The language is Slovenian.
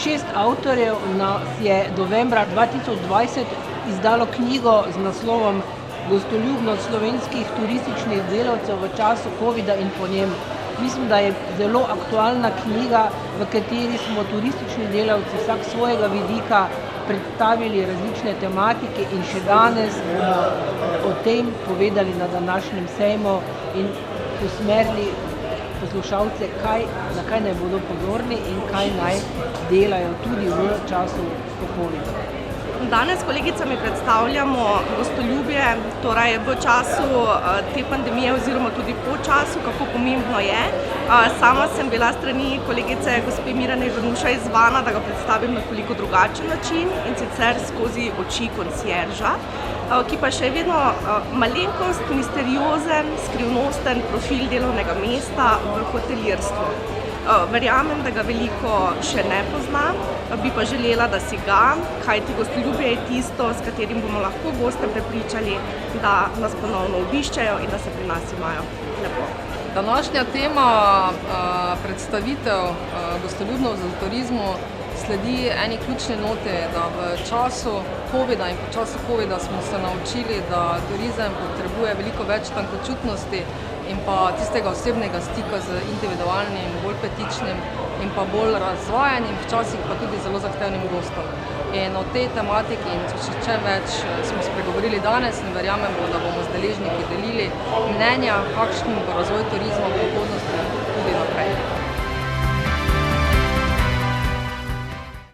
6 avtorjev nas je novembra 2020 izdalo knjigo z naslovom Gostoljubnost slovenskih turističnih delavcev v času covida in po njem. Mislim, da je zelo aktualna knjiga, v kateri smo turistični delavci vsak svojega vidika predstavili različne tematike in še danes bomo o tem povedali na današnjem sejmu in usmerili poslušalce, na kaj naj bodo pozorni in kaj naj delajo tudi v času covida. Danes s kolegicami predstavljamo gostoljubje, torej v času te pandemije oziroma tudi po času, kako pomembno je. Sama sem bila strani kolegice gospe Mirjane Ivanuša izzvana, da ga predstavim na koliko drugačen način in sicer skozi oči koncierža, ki pa še vedno malenkost, misteriozen, skrivnosten profil delovnega mesta v hotelirstvu. Verjamem, da ga veliko še ne pozna, bi pa želela, da si ga, kajti gostoljubje je tisto, s katerim bomo lahko goste prepričali, da nas ponovno obiščejo in da se pri nas imajo lepo. Današnja tema predstavitev gostoljubnost v turizmu sledi eni ključni noti, da v času covida in po času covida smo se naučili, da turizem potrebuje veliko več tankočutnosti in pa tistega osebnega stika z individualnim, bolj petičnim in pa bolj razvajanim, včasih pa tudi zelo zahtevnim gostom. In o tej tematiki in še več smo spregovorili danes in verjamemo, da bomo z deležniki delili mnenja, kakšen bo razvoj turizma v prihodnosti tudi naprej.